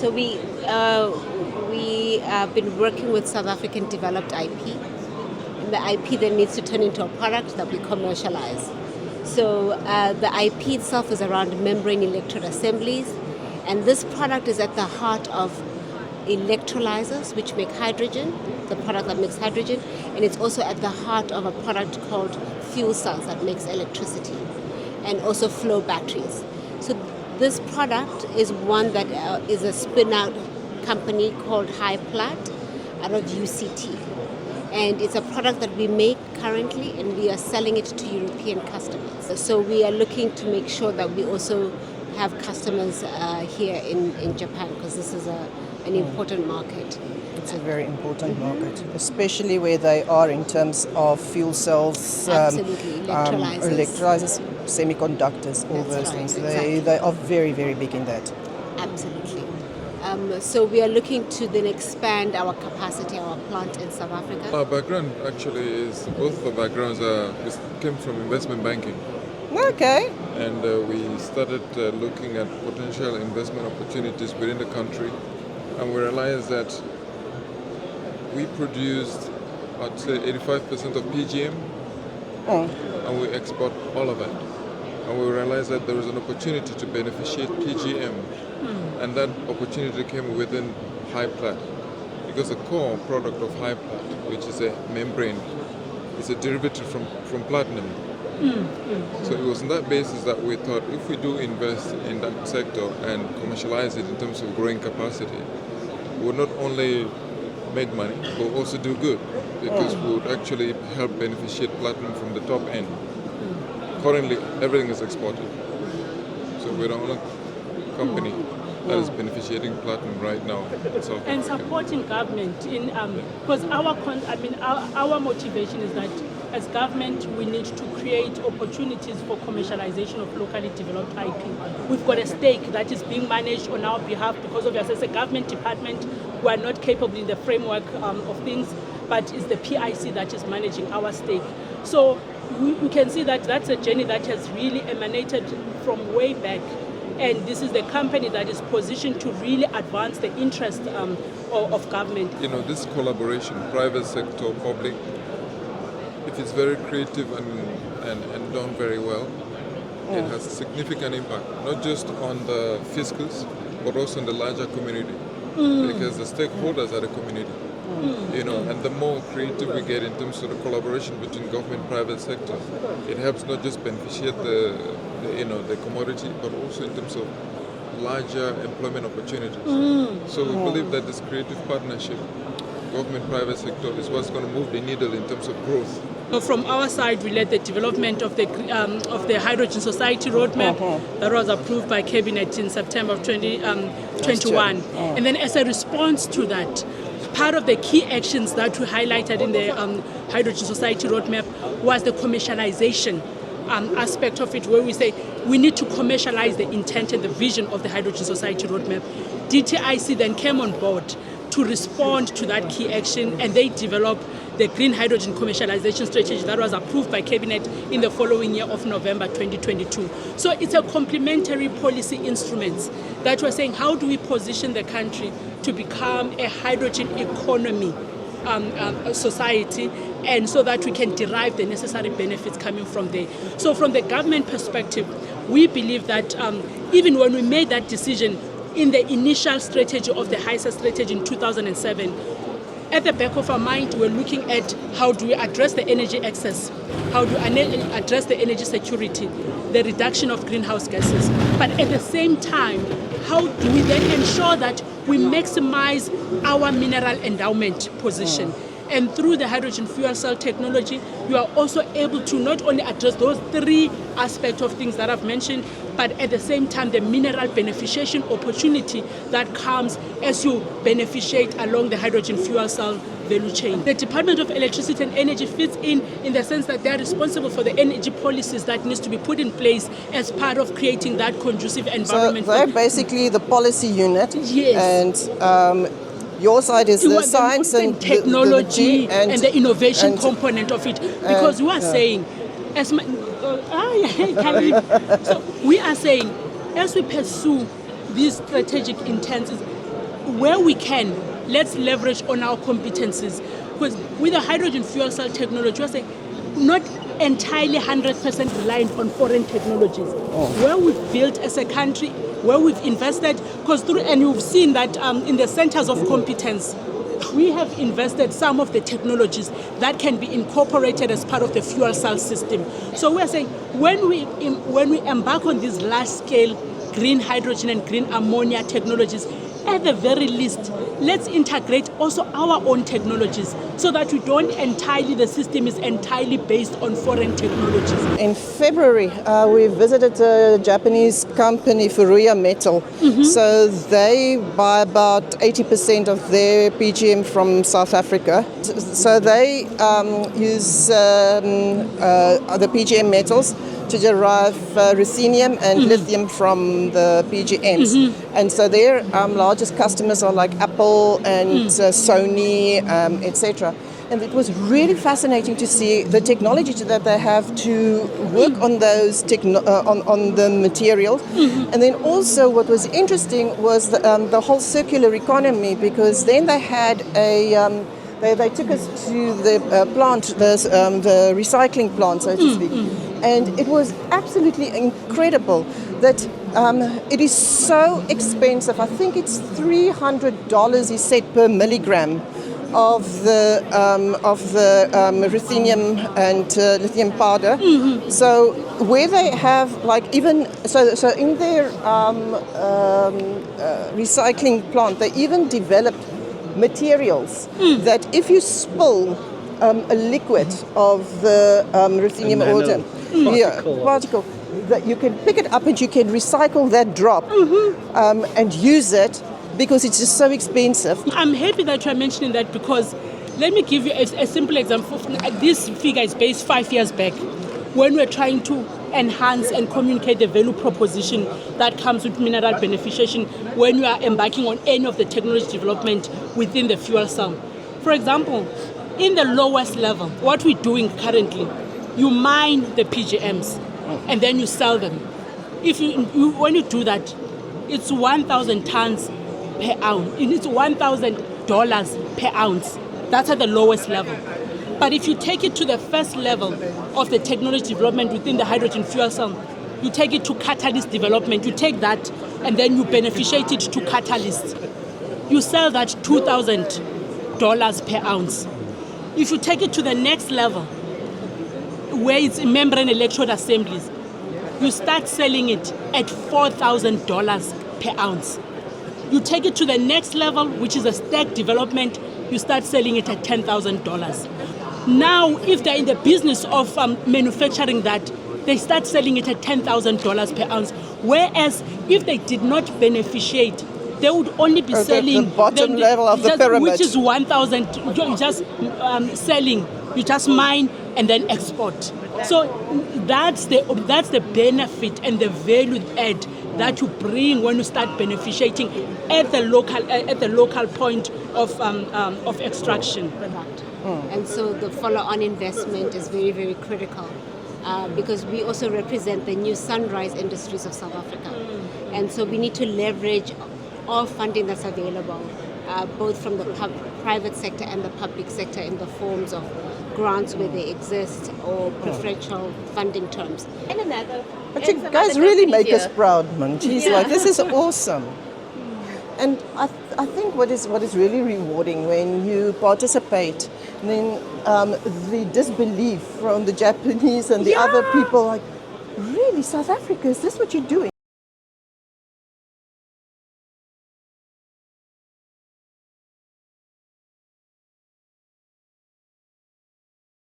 So we have been working with South African developed IP. And the IP then needs to turn into a product that we commercialize. So the IP itself is around membrane electrode assemblies, and this product is at the heart of electrolysers, which make hydrogen, the product that makes hydrogen, and it's also at the heart of a product called fuel cells that makes electricity, and also flow batteries. So this product is one that is a spin-out company called HyPlat out of UCT. And it's a product that we make currently, and we are selling it to European customers. So we are looking to make sure that we also have customers here in Japan, because this is an important market. It's a very important market, especially where they are in terms of fuel cells, Absolutely, electrolysers, semiconductors, all That's those right, things. exactly. They are very, very big in that. Absolutely. So we are looking to then expand our capacity, our plant in South Africa. Our background actually is, both the backgrounds came from investment banking. Okay. And we started looking at potential investment opportunities within the country. And we realized that we produced, I'd say, 85% of PGM, and we export all of it. And we realized that there was an opportunity to beneficiate PGM, and that opportunity came within HyPlat, because the core product of HyPlat, which is a membrane, is a derivative from platinum. So it was on that basis that we thought, if we do invest in that sector and commercialize it in terms of growing capacity, we would not only make money, but also do good, because we would actually help beneficiate platinum from the top end. Currently, everything is exported. So we're the only company that is beneficiating platinum right now. And supporting government in because our motivation is that as government we need to create opportunities for commercialization of locally developed IP. We've got a stake that is being managed on our behalf because of us as a government department. We are not capable in the framework of things, but it's the PIC that is managing our stake. So we can see that that's a journey that has really emanated from way back. And this is the company that is positioned to really advance the interest of government. You know, this collaboration, private sector, public, if it's very creative and done very well, it has a significant impact, not just on the fiscals, but also on the larger community, because the stakeholders are the community. You know, and the more creative we get in terms of the collaboration between government and private sector, it helps not just beneficiate the commodity, but also in terms of larger employment opportunities. So we believe that this creative partnership, government-private sector, is what's going to move the needle in terms of growth. So from our side, we led the development of the Hydrogen Society roadmap that was approved by Cabinet in September of 2021. And then as a response to that, part of the key actions that we highlighted in the Hydrogen Society roadmap was the commercialization aspect of it, where we say we need to commercialize the intent and the vision of the Hydrogen Society roadmap. DTIC then came on board to respond to that key action, and they developed the Green Hydrogen Commercialization Strategy that was approved by Cabinet in the following year of November 2022. So it's a complementary policy instruments that we're saying, how do we position the country to become a hydrogen economy society, and so that we can derive the necessary benefits coming from there. So from the government perspective, we believe that even when we made that decision in the initial strategy of the HySA strategy in 2007, at the back of our mind, we're looking at how do we address the energy access, how do we address the energy security, the reduction of greenhouse gases. But at the same time, how do we then ensure that we maximize our mineral endowment position? And through the hydrogen fuel cell technology, you are also able to not only address those three aspects of things that I've mentioned, but at the same time, the mineral beneficiation opportunity that comes as you beneficiate along the hydrogen fuel cell value chain. The Department of Electricity and Energy fits in the sense that they are responsible for the energy policies that needs to be put in place as part of creating that conducive environment. So they're basically the policy unit. Yes. And your side is the science and technology and the innovation component of it, because we are saying, so we are saying, as we pursue these strategic intents, where we can, let's leverage on our competencies. Because with the hydrogen fuel cell technology, we're saying not entirely 100% reliant on foreign technologies. Where we've built as a country, where we've invested, and you've seen that in the centers of competence, we have invested some of the technologies that can be incorporated as part of the fuel cell system. So we're saying when we embark on these large-scale green hydrogen and green ammonia technologies, at the very least, let's integrate also our own technologies so that the system is entirely based on foreign technologies. In February, we visited a Japanese company, Furuya Metal. So they buy about 80% of their PGM from South Africa. So they use the PGM metals to derive ruthenium and lithium from the PGMs. And so their largest customers are like Apple and Sony, etc. And it was really fascinating to see the technology that they have to work on those on the materials. And then also what was interesting was the whole circular economy, because then they had a they took us to the plant, the recycling plant, so to speak. And it was absolutely incredible that it is so expensive. I think it's $300 he said per milligram of the ruthenium and lithium powder. So where they have so in their recycling plant, they even developed materials that if you spill a liquid of the ruthenium particle, that you can pick it up and you can recycle that drop and use it, because it's just so expensive. I'm happy that you're mentioning that, because let me give you a simple example. This figure is based 5 years back, when we're trying to enhance and communicate the value proposition that comes with mineral beneficiation when you are embarking on any of the technology development within the fuel cell. For example, in the lowest level, what we're doing currently, you mine the PGMs and then you sell them. When you do that, it's 1,000 tons per ounce. It's $1,000 per ounce. That's at the lowest level. But if you take it to the first level of the technology development within the hydrogen fuel cell, you take it to catalyst development, you take that and then you beneficiate it to catalyst. You sell that $2,000 per ounce. If you take it to the next level, where it's membrane electrode assemblies, you start selling it at $4,000 per ounce. You take it to the next level, which is a stack development, you start selling it at $10,000. Now, if they're in the business of manufacturing that, they start selling it at $10,000 per ounce. Whereas if they did not beneficiate, they would only be selling the bottom level of the pyramid, which is 1,000. You just selling. You just mine and then export. So that's the benefit and the value add that you bring when you start beneficiating at the local point of extraction. And so the follow-on investment is very, very critical, because we also represent the new sunrise industries of South Africa. And so we need to leverage all funding that's available, both from the private sector and the public sector, in the forms of grants where they exist or preferential funding terms. But you guys really make us proud, man. Jeez, like, this is awesome. And I think what is really rewarding when you participate, then the disbelief from the Japanese and the other people, like, really, South Africa, is this what you're doing?